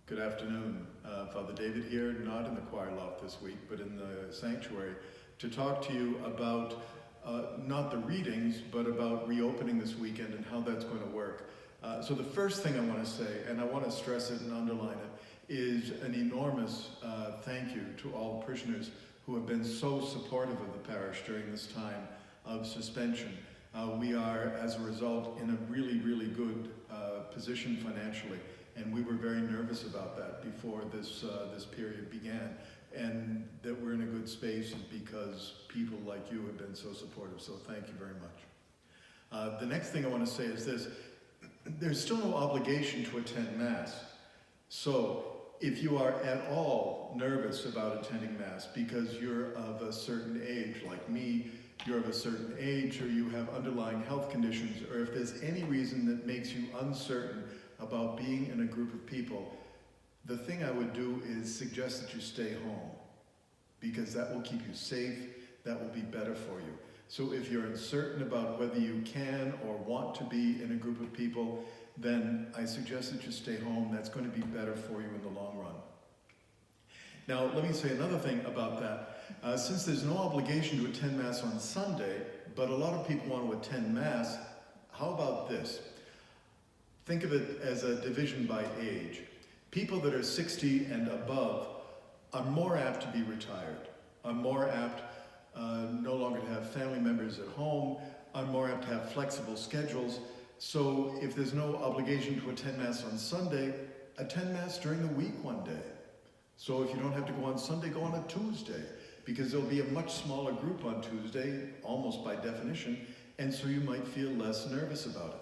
Good afternoon. Father David here, not in the choir loft this week, but in the sanctuary, to talk to you about not the readings, but about reopening this weekend and how that's going to work. So the first thing I want to say, and I want to stress it and underline it, is an enormous thank you to all parishioners who have been so supportive of the parish during this time of suspension. We are, as a result, in a really, really good position financially. And we were very nervous about that before this period began. And that we're in a good space is because people like you have been so supportive, so thank you very much. The next thing I want to say is this. There's still no obligation to attend Mass. So if you are at all nervous about attending Mass because you're of a certain age, like me, you're of a certain age, or you have underlying health conditions, or if there's any reason that makes you uncertain about being in a group of people, the thing I would do is suggest that you stay home, because that will keep you safe, that will be better for you. So if you're uncertain about whether you can or want to be in a group of people, then I suggest that you stay home. That's going to be better for you in the long run. Now, let me say another thing about that. Since there's no obligation to attend Mass on Sunday, but a lot of people want to attend Mass, how about this? Think of it as a division by age. People that are 60 and above are more apt to be retired, are more apt no longer to have family members at home, are more apt to have flexible schedules. So if there's no obligation to attend Mass on Sunday, attend Mass during the week one day. So if you don't have to go on Sunday, go on a Tuesday, because there'll be a much smaller group on Tuesday, almost by definition, and so you might feel less nervous about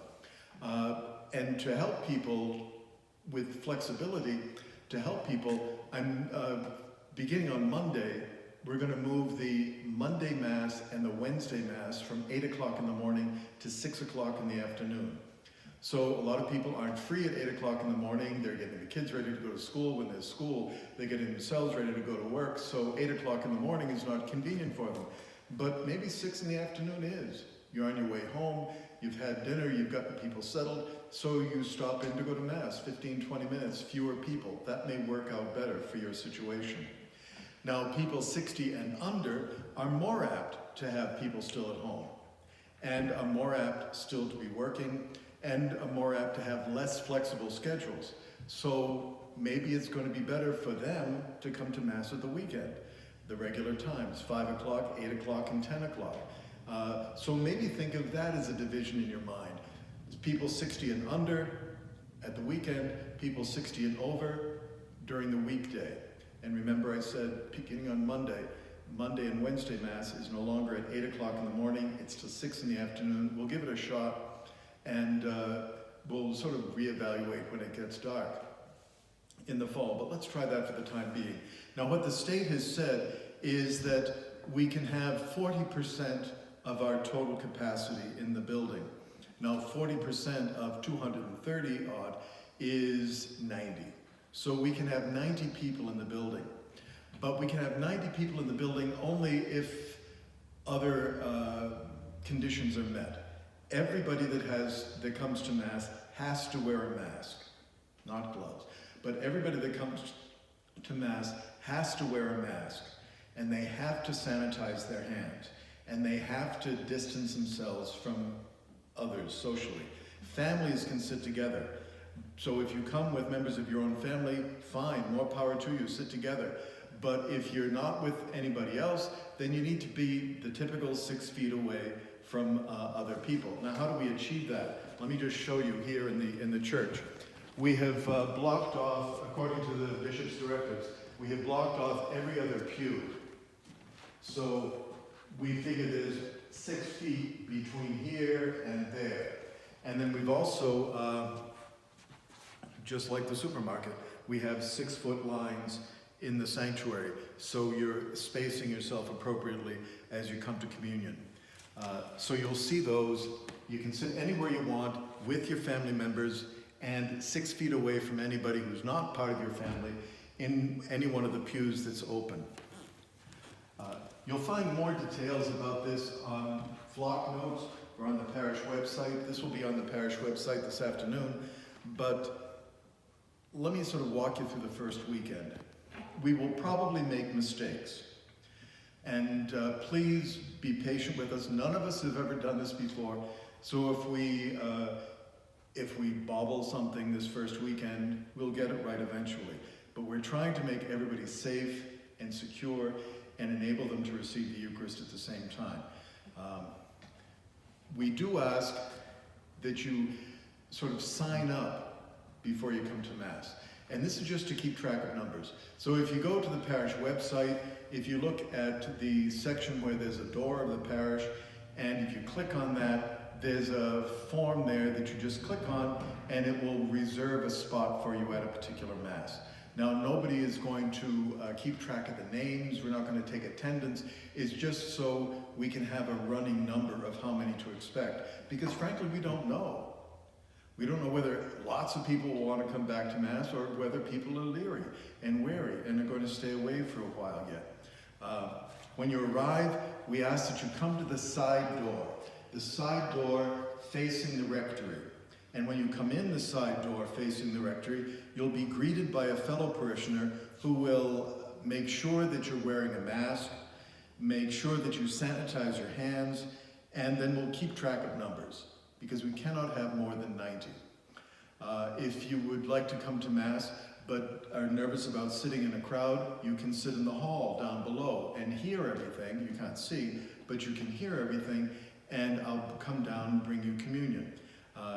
it. And to help people with flexibility, to help people, I'm beginning on Monday, we're going to move the Monday Mass and the Wednesday Mass from 8 o'clock in the morning to 6 o'clock in the afternoon. So a lot of people aren't free at 8 o'clock in the morning. They're getting the kids ready to go to school. When there's school, they're getting themselves ready to go to work. So 8 o'clock in the morning is not convenient for them. But maybe 6 in the afternoon is. You're on your way home, you've had dinner, you've gotten people settled, so you stop in to go to Mass, 15, 20 minutes, fewer people. That may work out better for your situation. Now, people 60 and under are more apt to have people still at home, and are more apt still to be working, and are more apt to have less flexible schedules. So maybe it's going to be better for them to come to Mass at the weekend, the regular times, 5 o'clock, 8 o'clock, and 10 o'clock. So maybe think of that as a division in your mind. People 60 and under at the weekend, people 60 and over during the weekday. And remember I said, beginning on Monday and Wednesday Mass is no longer at 8 o'clock in the morning, it's till 6 in the afternoon. We'll give it a shot, and we'll sort of reevaluate when it gets dark in the fall. But let's try that for the time being. Now, what the state has said is that we can have 40% of our total capacity in the building. Now, 40% of 230 odd is 90. So we can have 90 people in the building. But we can have 90 people in the building only if other conditions are met. Everybody that comes to Mass has to wear a mask, not gloves. But everybody that comes to Mass has to wear a mask, and they have to sanitize their hands, and they have to distance themselves from others socially. Families can sit together. So if you come with members of your own family, fine, more power to you, sit together. But if you're not with anybody else, then you need to be the typical 6 feet away from other people. Now, how do we achieve that? Let me just show you here in the church. We have blocked off, according to the bishop's directives, we have blocked off every other pew. So we figure there's 6 feet between here and there. And then we've also, just like the supermarket, we have 6-foot lines in the sanctuary, so you're spacing yourself appropriately as you come to communion. So you'll see those. You can sit anywhere you want with your family members and 6 feet away from anybody who's not part of your family in any one of the pews that's open. You'll find more details about this on flock notes or on the parish website. This will be on the parish website this afternoon, but let me sort of walk you through the first weekend. We will probably make mistakes. And please be patient with us. None of us have ever done this before. So if we bobble something this first weekend, we'll get it right eventually. But we're trying to make everybody safe and secure and enable them to receive the Eucharist at the same time. We do ask that you sort of sign up before you come to Mass. And this is just to keep track of numbers. So if you go to the parish website, if you look at the section where there's a door of the parish, and if you click on that, there's a form there that you just click on, and it will reserve a spot for you at a particular Mass. Now, nobody is going to keep track of the names. We're not going to take attendance. It's just so we can have a running number of how many to expect. Because frankly, we don't know. We don't know whether lots of people will want to come back to Mass or whether people are leery and wary and are going to stay away for a while yet. When you arrive, we ask that you come to the side door facing the rectory. And when you come in the side door facing the rectory, you'll be greeted by a fellow parishioner who will make sure that you're wearing a mask, make sure that you sanitize your hands, and then we'll keep track of numbers, because we cannot have more than 90. If you would like to come to Mass but are nervous about sitting in a crowd, you can sit in the hall down below and hear everything. You can't see, but you can hear everything, and I'll come down and bring you communion.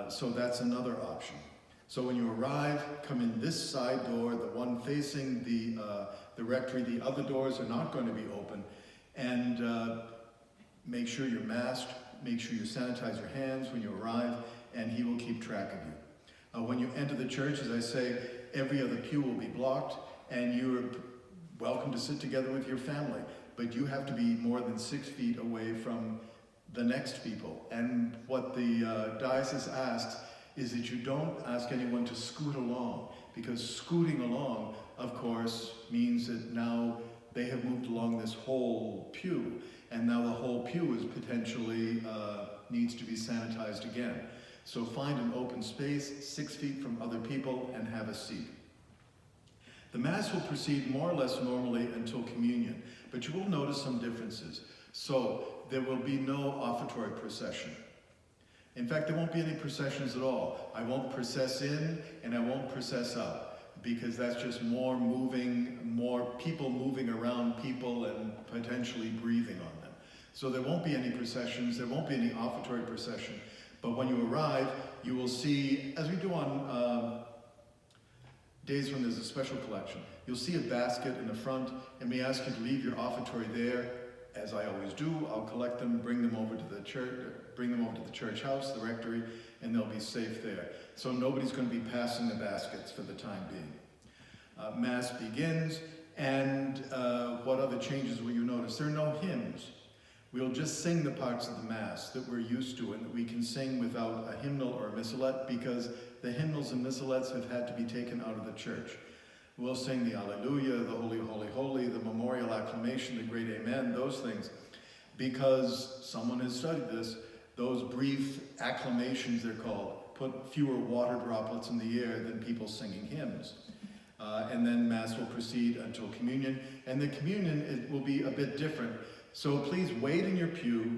So that's another option. So when you arrive, come in this side door, the one facing the rectory. The other doors are not going to be open. And make sure you're masked, make sure you sanitize your hands when you arrive, and he will keep track of you. When you enter the church, as I say, every other pew will be blocked, and you're welcome to sit together with your family. But you have to be more than 6 feet away from the next people. And what the diocese asks is that you don't ask anyone to scoot along, because scooting along, of course, means that now they have moved along this whole pew, and now the whole pew is potentially needs to be sanitized again. So find an open space 6 feet from other people and have a seat. The Mass will proceed more or less normally until communion, but you will notice some differences. So there will be no offertory procession. In fact, there won't be any processions at all. I won't process in and I won't process out, because that's just more people moving around people and potentially breathing on them. So there won't be any processions, there won't be any offertory procession. But when you arrive, you will see, as we do on days when there's a special collection, you'll see a basket in the front, and we ask you to leave your offertory there. As I always do, I'll collect them, bring them over to the church house, the rectory, and they'll be safe there. So nobody's going to be passing the baskets for the time being. Mass begins, and what other changes will you notice? There are no hymns. We'll just sing the parts of the Mass that we're used to and that we can sing without a hymnal or a missalette, because the hymnals and missalettes have had to be taken out of the church. We'll sing the Alleluia, the Holy, Holy, Holy, the memorial acclamation, the great Amen, those things. Because someone has studied this, those brief acclamations, they're called, put fewer water droplets in the air than people singing hymns. And then Mass will proceed until communion. And the communion, it will be a bit different. So please wait in your pew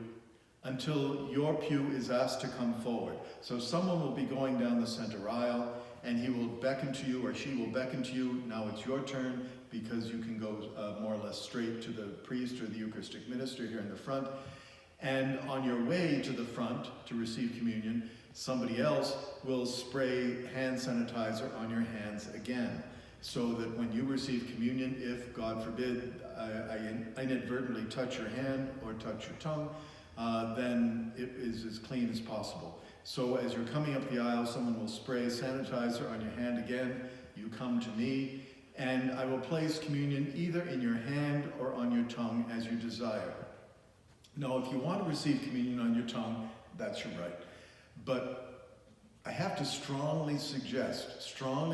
until your pew is asked to come forward. So someone will be going down the center aisle, and he will beckon to you, or she will beckon to you. Now it's your turn, because you can go more or less straight to the priest or the Eucharistic minister here in the front. And on your way to the front to receive communion, somebody else will spray hand sanitizer on your hands again, so that when you receive communion, if, God forbid, I inadvertently touch your hand or touch your tongue, then it is as clean as possible. So as you're coming up the aisle, someone will spray sanitizer on your hand again. You come to me, and I will place communion either in your hand or on your tongue as you desire. Now, if you want to receive communion on your tongue, that's your right. But I have to strongly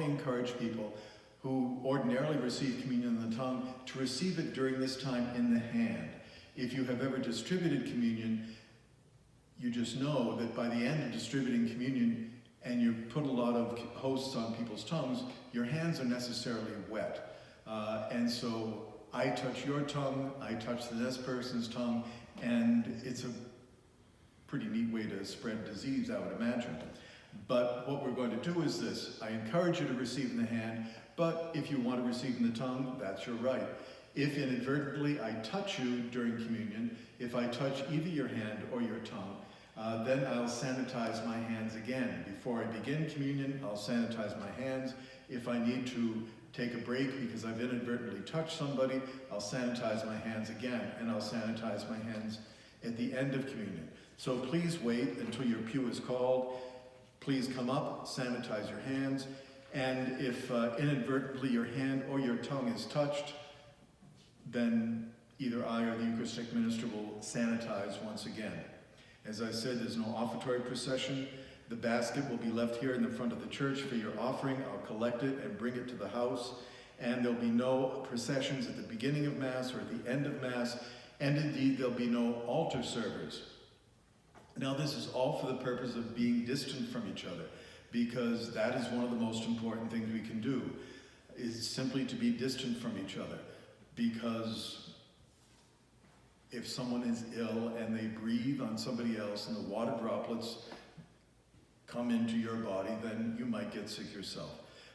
encourage people who ordinarily receive communion in the tongue to receive it during this time in the hand. If you have ever distributed communion, you just know that by the end of distributing communion, and you put a lot of hosts on people's tongues, your hands are necessarily wet. And so I touch your tongue, I touch the next person's tongue, and it's a pretty neat way to spread disease, I would imagine. But what we're going to do is this. I encourage you to receive in the hand, but if you want to receive in the tongue, that's your right. If inadvertently I touch you during communion, if I touch either your hand or your tongue, then I'll sanitize my hands again. Before I begin communion, I'll sanitize my hands. If I need to take a break because I've inadvertently touched somebody, I'll sanitize my hands again, and I'll sanitize my hands at the end of communion. So please wait until your pew is called. Please come up, sanitize your hands, and if inadvertently your hand or your tongue is touched, then either I or the Eucharistic minister will sanitize once again. As I said, there's no offertory procession. The basket will be left here in the front of the church for your offering. I'll collect it and bring it to the house. And there'll be no processions at the beginning of Mass or at the end of Mass. And indeed, there'll be no altar servers. Now, this is all for the purpose of being distant from each other, because that is one of the most important things we can do, is simply to be distant from each other. Because if someone is ill and they breathe on somebody else and the water droplets come into your body, then you might get sick yourself.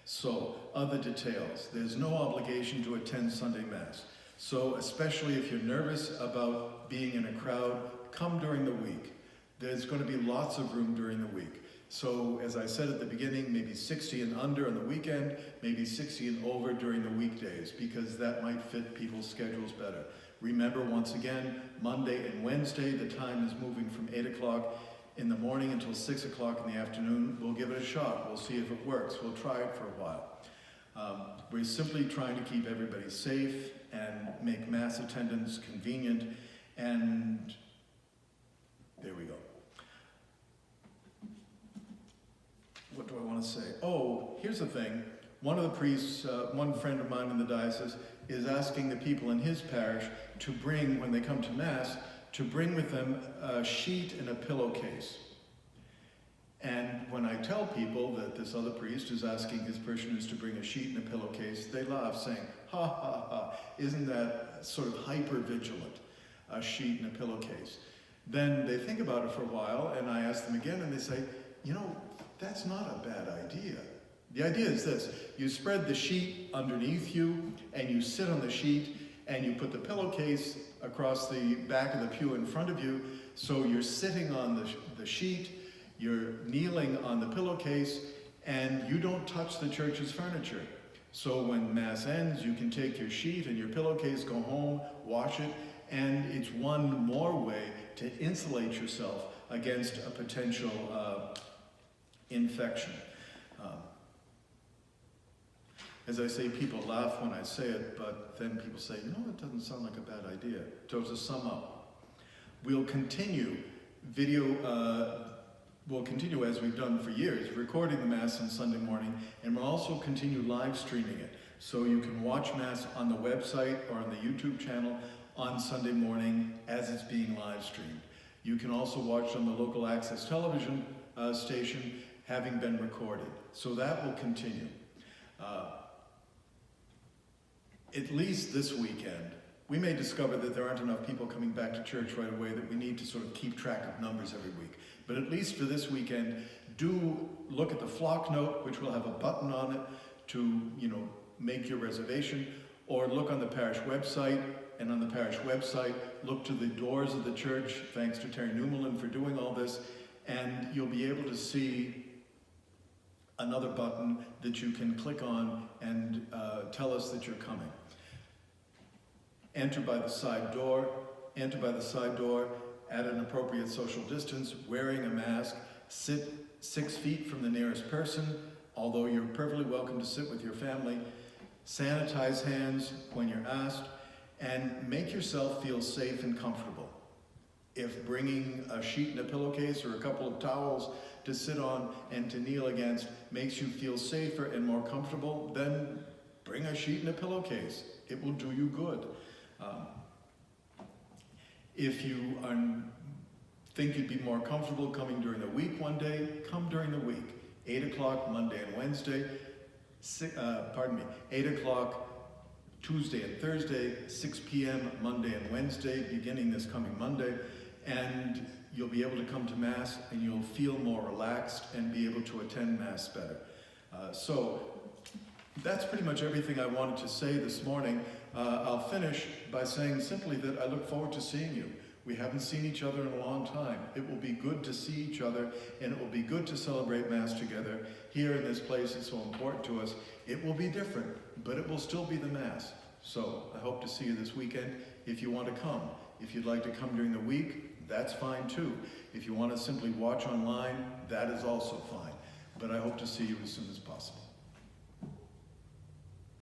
So, other details. There's no obligation to attend Sunday Mass. So, especially if you're nervous about being in a crowd, come during the week. There's going to be lots of room during the week. So, as I said at the beginning, maybe 60 and under on the weekend, maybe 60 and over during the weekdays, because that might fit people's schedules better. Remember, once again, Monday and Wednesday, the time is moving from 8 o'clock in the morning until 6 o'clock in the afternoon. We'll give it a shot. We'll see if it works. We'll try it for a while. We're simply trying to keep everybody safe and make Mass attendance convenient, and there we go. What do I want to say? Oh, here's the thing. One of the priests, one friend of mine in the diocese, is asking the people in his parish to bring, when they come to Mass, to bring with them a sheet and a pillowcase. And when I tell people that this other priest is asking his parishioners to bring a sheet and a pillowcase, they laugh, saying, ha ha ha, isn't that sort of hyper-vigilant, a sheet and a pillowcase? Then they think about it for a while, and I ask them again, and they say, you know, that's not a bad idea. The idea is this: you spread the sheet underneath you, and you sit on the sheet, and you put the pillowcase across the back of the pew in front of you, so you're sitting on the sheet, you're kneeling on the pillowcase, and you don't touch the church's furniture. So when Mass ends, you can take your sheet and your pillowcase, go home, wash it, and it's one more way to insulate yourself against a potential infection. As I say, people laugh when I say it, but then people say, you know, it doesn't sound like a bad idea. So to sum up, we'll continue we'll continue as we've done for years, recording the Mass on Sunday morning, and we'll also continue live streaming it. So you can watch Mass on the website or on the YouTube channel on Sunday morning as it's being live streamed. You can also watch on the local access television station, having been recorded. So that will continue. At least this weekend, we may discover that there aren't enough people coming back to church right away, that we need to sort of keep track of numbers every week. But at least for this weekend, do look at the flock note, which will have a button on it to, make your reservation, or look on the parish website, and on the parish website, look to the doors of the church, thanks to Terry Newman for doing all this, and you'll be able to see another button that you can click on and tell us that you're coming. Enter by the side door at an appropriate social distance, wearing a mask, sit 6 feet from the nearest person, although you're perfectly welcome to sit with your family, sanitize hands when you're asked, and make yourself feel safe and comfortable. If bringing a sheet and a pillowcase or a couple of towels to sit on and to kneel against makes you feel safer and more comfortable, then bring a sheet and a pillowcase. It will do you good. If you think you'd be more comfortable coming during the week one day, come during the week. 8 o'clock Monday and Wednesday. 8 o'clock Tuesday and Thursday, 6 p.m. Monday and Wednesday, beginning this coming Monday, and you'll be able to come to Mass and you'll feel more relaxed and be able to attend Mass better. So that's pretty much everything I wanted to say this morning. I'll finish by saying simply that I look forward to seeing you. We haven't seen each other in a long time. It will be good to see each other, and it will be good to celebrate Mass together here in this place that's so important to us. It will be different, but it will still be the Mass. So I hope to see you this weekend if you want to come. If you'd like to come during the week, that's fine too. If you want to simply watch online, that is also fine. But I hope to see you as soon as possible.